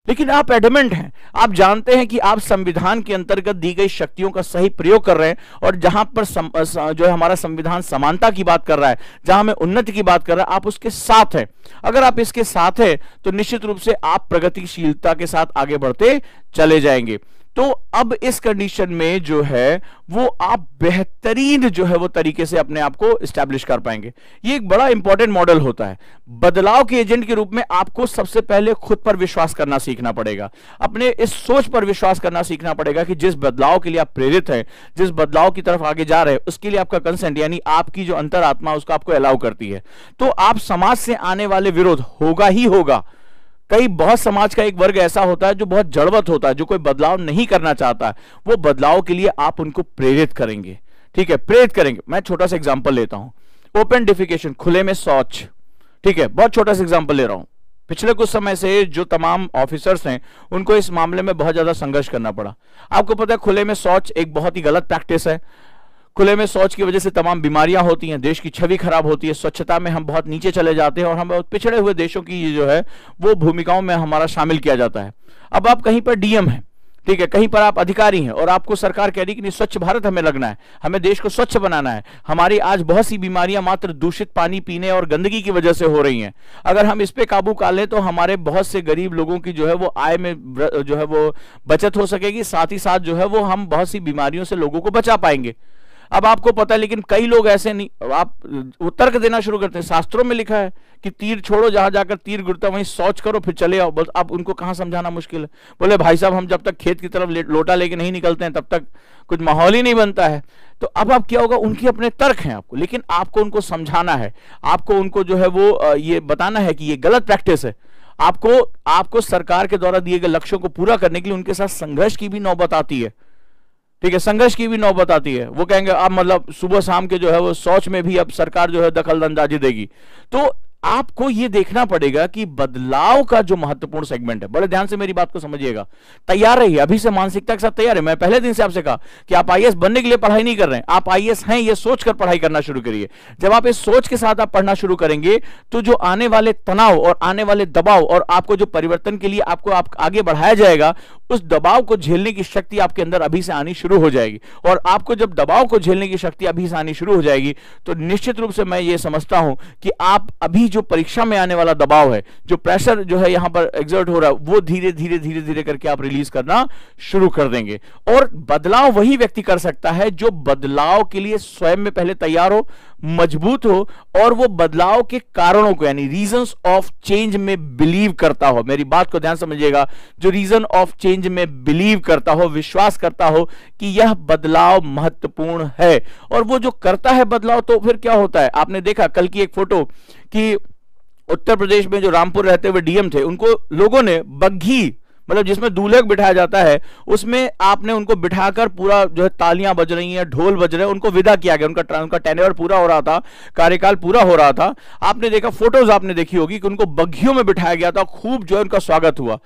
लेकिन आप एडमेंट हैं, आप जानते हैं कि आप संविधान के अंतर्गत दी गई शक्तियों का सही प्रयोग कर रहे हैं, और जहां पर जो है हमारा संविधान समानता की बात कर रहा है, जहां हमें उन्नति की बात कर रहा है, आप उसके साथ हैं। अगर आप इसके साथ हैं तो निश्चित रूप से आप प्रगतिशीलता के साथ आगे बढ़ते चले जाएंगे। तो अब इस कंडीशन में जो है वो आप बेहतरीन जो है वो तरीके से अपने आप को एस्टैब्लिश कर पाएंगे। ये एक बड़ा इंपॉर्टेंट मॉडल होता है। बदलाव के एजेंट के रूप में आपको सबसे पहले खुद पर विश्वास करना सीखना पड़ेगा, अपने इस सोच पर विश्वास करना सीखना पड़ेगा कि जिस बदलाव के लिए आप प्रेरित हैं, जिस बदलाव की तरफ आगे जा रहे हैं, उसके लिए आपका कंसेंट यानी आपकी जो अंतरात्मा उसको आपको अलाउ करती है। तो आप समाज से आने वाले विरोध होगा ही होगा। बहुत समाज का एक वर्ग ऐसा होता है जो बहुत जड़वत होता है, जो कोई बदलाव नहीं करना चाहता है। वो बदलाव के लिए आप उनको प्रेरित करेंगे, ठीक है, प्रेरित करेंगे। मैं छोटा सा एग्जांपल लेता हूं, ओपन डिफिकेशन, खुले में शौच, ठीक है, बहुत छोटा सा एग्जांपल ले रहा हूं। पिछले कुछ समय से जो तमाम ऑफिसर्स हैं उनको इस मामले में बहुत ज्यादा संघर्ष करना पड़ा। आपको पता है खुले में शौच एक बहुत ही गलत प्रैक्टिस है। खुले में शौच की वजह से तमाम बीमारियां होती हैं, देश की छवि खराब होती है, स्वच्छता में हम बहुत नीचे चले जाते हैं, और हम पिछड़े हुए देशों की जो है वो भूमिकाओं में हमारा शामिल किया जाता है। अब आप कहीं पर डीएम हैं, ठीक है, कहीं पर आप अधिकारी हैं, और आपको सरकार कह रही कि नहीं स्वच्छ भारत हमें लगना है, हमें देश को स्वच्छ बनाना है। हमारी आज बहुत सी बीमारियां मात्र दूषित पानी पीने और गंदगी की वजह से हो रही हैं। अगर हम इस पे काबू कर लें तो हमारे बहुत से गरीब लोगों की जो है वो आय में जो है वो बचत हो सकेगी, साथ ही साथ जो है वो हम बहुत सी बीमारियों से लोगों को बचा पाएंगे। अब आपको पता है, लेकिन कई लोग ऐसे नहीं, आप तर्क देना शुरू करते हैं। शास्त्रों में लिखा है कि तीर छोड़ो, जहां जाकर तीर गिरता वहीं शौच करो फिर चले आओ। बस आप उनको कहां समझाना मुश्किल है। बोले भाई साहब हम जब तक खेत की तरफ लोटा लेके नहीं निकलते हैं तब तक कुछ माहौल ही नहीं बनता है। तो अब आप क्या होगा, उनके अपने तर्क हैं आपको, लेकिन आपको उनको समझाना है, आपको उनको जो है वो ये बताना है कि ये गलत प्रैक्टिस है। आपको सरकार के द्वारा दिए गए लक्ष्यों को पूरा करने के लिए उनके साथ संघर्ष की भी नौबत आती है, ठीक है, संघर्ष की भी नौबत आती है। वो कहेंगे अब मतलब सुबह शाम के जो है वो शौच में भी अब सरकार जो है दखल अंदाजी देगी। तो आपको ये देखना पड़ेगा कि बदलाव का जो महत्वपूर्ण सेगमेंट है, बड़े ध्यान से मेरी बात को समझिएगा, तैयार रहिए, अभी से मानसिकता के साथ तैयार है। मैं पहले दिन से आपसे कहा कि आप आईएएस बनने के लिए पढ़ाई नहीं कर रहे हैं, आप आईएएस हैं ये सोचकर पढ़ाई करना शुरू करिए। जब आप इस सोच के साथ आप पढ़ना शुरू करेंगे तो जो आने वाले तनाव और आने वाले दबाव और आपको जो परिवर्तन के लिए आपको आगे बढ़ाया जाएगा, उस दबाव को झेलने की शक्ति आपके अंदर अभी से आनी शुरू हो जाएगी। और आपको जब दबाव को झेलने की शक्ति अभी से आनी शुरू हो जाएगी तो निश्चित रूप से मैं ये समझता हूं कि आप अभी जो परीक्षा में आने वाला दबाव है, जो प्रेशर जो है यहां पर एग्जर्ट हो रहा है, वो धीरे धीरे धीरे धीरे करके आप रिलीज करना शुरू कर देंगे। और बदलाव वही व्यक्ति कर सकता है जो बदलाव के लिए स्वयं में पहले तैयार हो, मजबूत हो, और वो बदलाव के कारणों को यानी रीजंस ऑफ चेंज में बिलीव करता हो। मेरी बात को ध्यान समझिएगा, जो रीजन ऑफ चेंज में बिलीव करता हो, विश्वास करता हो कि यह बदलाव महत्वपूर्ण है, और वो जो करता है बदलाव, तो फिर क्या होता है। आपने देखा कल की एक फोटो कि उत्तर प्रदेश में जो रामपुर रहते हुए डीएम थे, उनको लोगों ने बग्घी, मतलब जिसमें दूल्हे को बिठाया जाता है, उसमें आपने उनको बिठाकर पूरा जो है तालियां बज रही हैं, ढोल बज रहे हैं, उनको विदा किया गया। उनका टेन्योर पूरा हो रहा था, कार्यकाल पूरा हो रहा था। आपने देखा, फोटोज आपने देखी होगी कि उनको बग्घियों में बिठाया गया था, खूब जो है उनका स्वागत हुआ।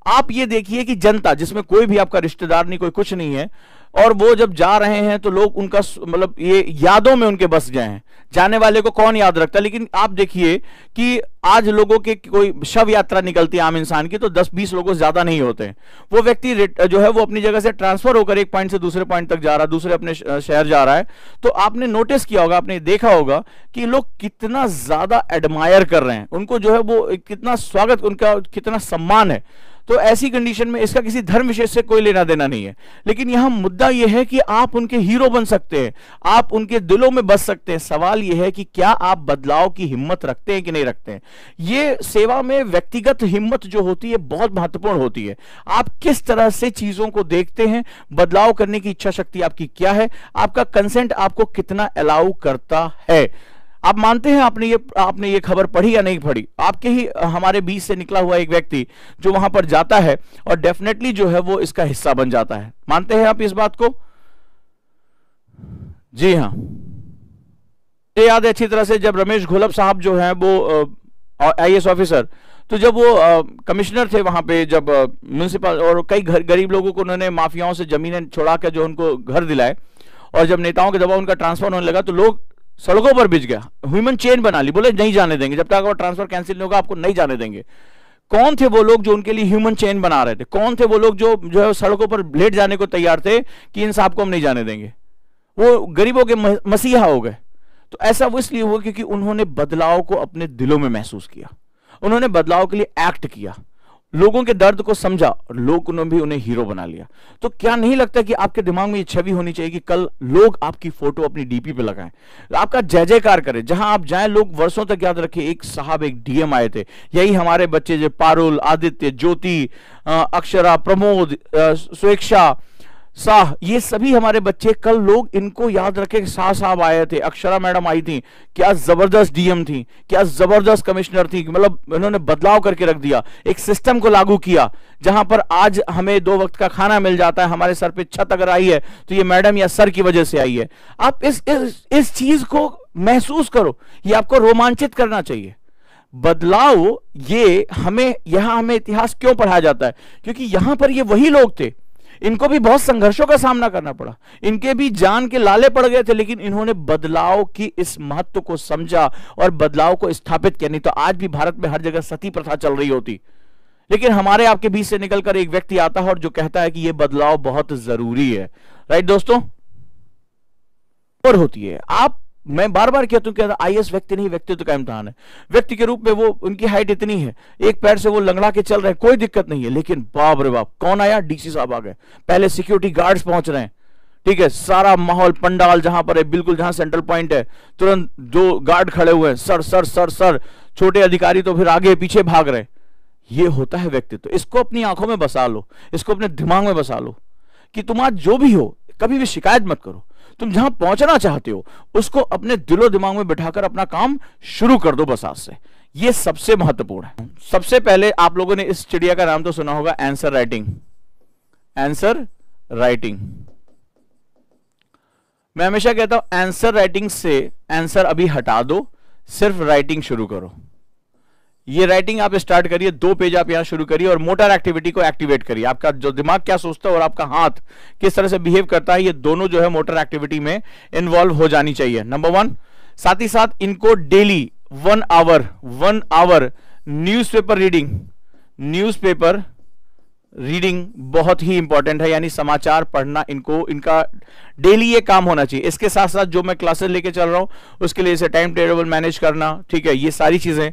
आप ये देखिए कि जनता, जिसमें कोई भी आपका रिश्तेदार नहीं, कोई कुछ नहीं है, और वो जब जा रहे हैं तो लोग उनका मतलब ये यादों में उनके बस गए हैं। जाने वाले को कौन याद रखता है। लेकिन आप देखिए कि आज लोगों के कोई शव यात्रा निकलती है आम इंसान की, तो 10-20 लोगों से ज्यादा नहीं होते हैं। वो व्यक्ति जो है वो अपनी जगह से ट्रांसफर होकर एक पॉइंट से दूसरे पॉइंट तक जा रहा है, दूसरे अपने शहर जा रहा है। तो आपने नोटिस किया होगा, आपने देखा होगा कि लोग कितना ज्यादा एडमायर कर रहे हैं उनको, जो है वो कितना स्वागत, उनका कितना सम्मान है। तो ऐसी कंडीशन में इसका किसी धर्म विशेष से कोई लेना देना नहीं है। लेकिन यहां मुद्दा यह है कि आप उनके हीरो बन सकते हैं, आप उनके दिलों में बस सकते हैं। सवाल यह है कि क्या आप बदलाव की हिम्मत रखते हैं कि नहीं रखते हैं। ये सेवा में व्यक्तिगत हिम्मत जो होती है बहुत महत्वपूर्ण होती है। आप किस तरह से चीजों को देखते हैं, बदलाव करने की इच्छा शक्ति आपकी क्या है, आपका कंसेंट आपको कितना अलाउ करता है। आप मानते हैं आपने ये खबर पढ़ी या नहीं पढ़ी। आपके ही हमारे बीच से निकला हुआ एक व्यक्ति जो वहां पर जाता है और डेफिनेटली जो है वो इसका हिस्सा बन जाता है। मानते हैं आप इस बात को? जी हाँ, ये याद है अच्छी तरह से, जब रमेश घोलप साहब जो हैं वो आईएएस ऑफिसर, तो जब वो कमिश्नर थे वहां पे, जब म्युनिसिपल और कई गरीब लोगों को उन्होंने माफियाओं से जमीनें छुड़ा के जो उनको घर दिलाए, और जब नेताओं के दबाव उनका ट्रांसफर होने लगा तो लोग सड़कों पर बिछ गया, ह्यूमन चेन बना ली, बोले नहीं जाने देंगे, जब तक वो ट्रांसफर कैंसिल नहीं होगा आपको नहीं जाने देंगे। कौन थे वो लोग जो उनके लिए ह्यूमन चेन बना रहे थे? कौन थे वो लोग जो है सड़कों पर लेट जाने को तैयार थे कि इन साहब को हम नहीं जाने देंगे? वो गरीबों के मसीहा हो गए। तो ऐसा वो इसलिए हुआ क्योंकि उन्होंने बदलाव को अपने दिलों में महसूस किया, उन्होंने बदलाव के लिए एक्ट किया, लोगों के दर्द को समझा और लोग ने भी उन्हें हीरो बना लिया। तो क्या नहीं लगता कि आपके दिमाग में ये छवि होनी चाहिए कि कल लोग आपकी फोटो अपनी डीपी पे लगाएं, आपका जय जयकार करें, जहां आप जाएं लोग वर्षों तक याद रखें एक साहब एक डीएम आए थे, यही हमारे बच्चे जो पारुल, आदित्य, ज्योति, अक्षरा, प्रमोद, स्वेच्छा, साह, ये सभी हमारे बच्चे कल लोग इनको याद रखें। शाह साहब आए थे, अक्षरा मैडम आई थी, क्या जबरदस्त डीएम थी, क्या जबरदस्त कमिश्नर थी, मतलब इन्होंने बदलाव करके रख दिया, एक सिस्टम को लागू किया जहां पर आज हमें 2 वक्त का खाना मिल जाता है, हमारे सर पे छत अगर आई है तो ये मैडम या सर की वजह से आई है। आप इस चीज को महसूस करो, ये आपको रोमांचित करना चाहिए। बदलाव ये हमें इतिहास क्यों पढ़ाया जाता है? क्योंकि यहां पर ये वही लोग थे, इनको भी बहुत संघर्षों का सामना करना पड़ा, इनके भी जान के लाले पड़ गए थे, लेकिन इन्होंने बदलाव की इस महत्व को समझा और बदलाव को स्थापित किया। नहीं तो आज भी भारत में हर जगह सती प्रथा चल रही होती, लेकिन हमारे आपके बीच से निकलकर एक व्यक्ति आता है और जो कहता है कि यह बदलाव बहुत जरूरी है। राइट दोस्तों? और होती है मैं बार बार कहता हूं कि आईएएस व्यक्ति नहीं, व्यक्तित्व का इम्तिहान है। व्यक्ति के रूप में वो उनकी हाइट इतनी है, एक पैर से वो लंगड़ा के चल रहे हैं, कोई दिक्कत नहीं है, लेकिन बाप रे बाप कौन आया? डीसी साहब आ गए, पहले सिक्योरिटी गार्ड्स पहुंच रहे हैं, ठीक है, सारा माहौल पंडाल जहां पर है, बिल्कुल जहां सेंट्रल पॉइंट है, तुरंत 2 गार्ड खड़े हुए हैं, सर सर सर सर, छोटे अधिकारी तो फिर आगे पीछे भाग रहे हैं। ये होता है व्यक्तित्व। इसको अपनी आंखों में बसा लो, इसको अपने दिमाग में बसा लो कि तुम आज जो भी हो कभी भी शिकायत मत करो, तुम जहां पहुंचना चाहते हो उसको अपने दिलो दिमाग में बिठाकर अपना काम शुरू कर दो बस आज से। ये सबसे महत्वपूर्ण है। सबसे पहले आप लोगों ने इस चिड़िया का नाम तो सुना होगा, आंसर राइटिंग। आंसर राइटिंग, मैं हमेशा कहता हूं आंसर राइटिंग से आंसर अभी हटा दो, सिर्फ राइटिंग शुरू करो। ये राइटिंग आप स्टार्ट करिए, 2 पेज आप यहां शुरू करिए और मोटर एक्टिविटी को एक्टिवेट करिए। आपका जो दिमाग क्या सोचता है और आपका हाथ किस तरह से बिहेव करता है, ये दोनों जो है मोटर एक्टिविटी में इन्वॉल्व हो जानी चाहिए, नंबर 1। साथ ही साथ इनको डेली 1 आवर न्यूज़पेपर रीडिंग बहुत ही इंपॉर्टेंट है, यानी समाचार पढ़ना इनका डेली ये काम होना चाहिए। इसके साथ साथ जो मैं क्लासेस लेके चल रहा हूं उसके लिए इसे टाइम टेबल मैनेज करना, ठीक है, ये सारी चीजें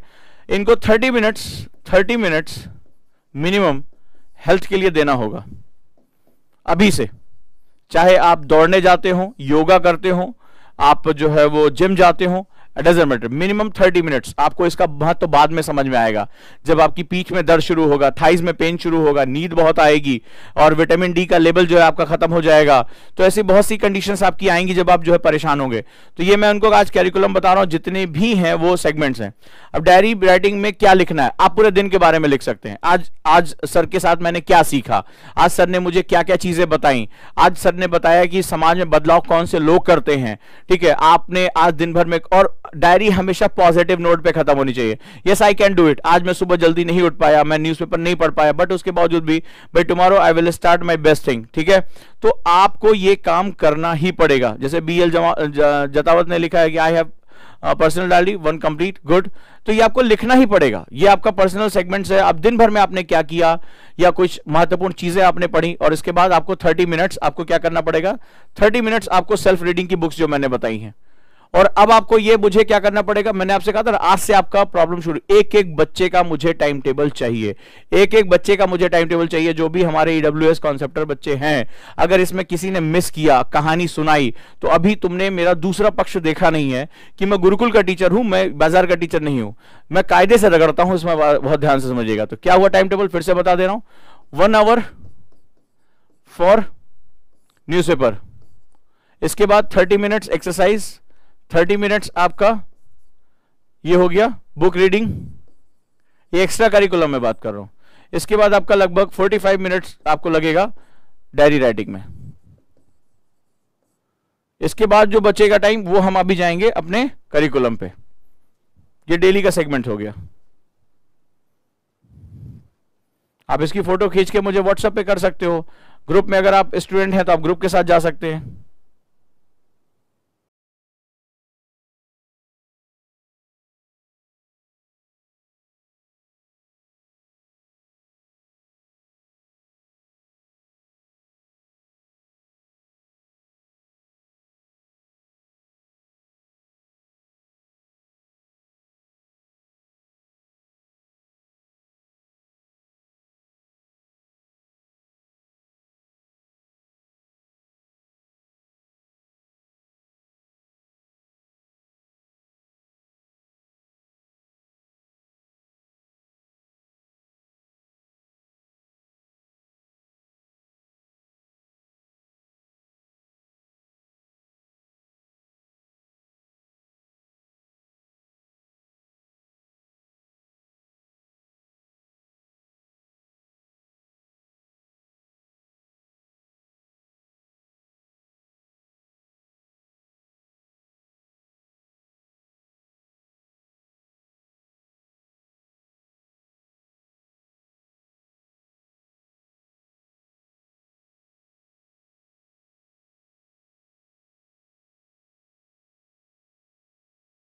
इनको 30 मिनट्स मिनिमम हेल्थ के लिए देना होगा अभी से। चाहे आप दौड़ने जाते हो, योगा करते हो, आप जो है वो जिम जाते हो, it doesn't matter, minimum 30 minutes. आपको इसका महत्व बाद में समझ में आएगा, जब आपकी पीठ में दर्द शुरू होगा, थाइज में पेन शुरू होगा, नींद बहुत आएगी और विटामिन डी का लेवल जो है आपका खत्म हो जाएगा। तो ऐसी बहुत सी कंडीशंस आपकी आएंगी जब आप जो है परेशान होंगे। तो ये मैं उनको आज कैरिकुलम बता रहा हूं, जितने भी हैं वो सेगमेंट्स हैं। अब डायरी राइटिंग में क्या लिखना है, आप पूरे दिन के बारे में लिख सकते हैं। आज सर के साथ मैंने क्या सीखा, आज सर ने मुझे क्या क्या चीजें बताई, आज सर ने बताया कि समाज में बदलाव कौन से लोग करते हैं, ठीक है, आपने आज दिन भर में। और डायरी हमेशा पॉजिटिव नोट पे खत्म होनी चाहिए। Yes I can do it, आज मैं सुबह जल्दी नहीं उठ पाया, मैं न्यूज़पेपर नहीं पढ़ पाया, बट उसके बावजूद भी by tomorrow I will start my best thing, ठीक है। तो आपको ये काम करना ही पड़ेगा। जैसे बीएल जतावत ने लिखा है कि I have personal diary 1 complete, good. तो ये आपको लिखना ही पड़ेगा, ये आपका पर्सनल सेगमेंट्स है। अब दिन भर में आपने क्या किया या कुछ महत्वपूर्ण चीजें आपने पढ़ी, और इसके बाद आपको 30 मिनट्स आपको क्या करना पड़ेगा, 30 मिनट्स आपको सेल्फ रीडिंग की बुक्स जो मैंने बताई हैं। और अब आपको ये मुझे क्या करना पड़ेगा, मैंने आपसे कहा था आज से आपका प्रॉब्लम शुरू, एक बच्चे का मुझे टाइम टेबल चाहिए, एक बच्चे का मुझे टाइम टेबल चाहिए। जो भी हमारे ईडब्ल्यूएस कॉन्सेप्टर बच्चे हैं, अगर इसमें किसी ने मिस किया, कहानी सुनाई, तो अभी तुमने मेरा दूसरा पक्ष देखा नहीं है कि मैं गुरुकुल का टीचर हूं, मैं बाजार का टीचर नहीं हूं, मैं कायदे से रगड़ता हूं, इसमें बहुत ध्यान से समझिएगा। तो क्या हुआ टाइम टेबल, फिर से बता दे रहा हूं, 1 आवर फॉर न्यूज़पेपर, इसके बाद 30 मिनट्स एक्सरसाइज, 30 मिनट्स आपका ये हो गया बुक रीडिंग, ये एक्स्ट्रा करिकुलम में बात कर रहा हूं। इसके बाद आपका लगभग 45 मिनट्स आपको लगेगा डायरी राइटिंग में। इसके बाद जो बचेगा टाइम वो हम अभी जाएंगे अपने करिकुलम पे। ये डेली का सेगमेंट हो गया। आप इसकी फोटो खींच के मुझे व्हाट्सएप पे कर सकते हो। ग्रुप में अगर आप स्टूडेंट हैं तो आप ग्रुप के साथ जा सकते हैं।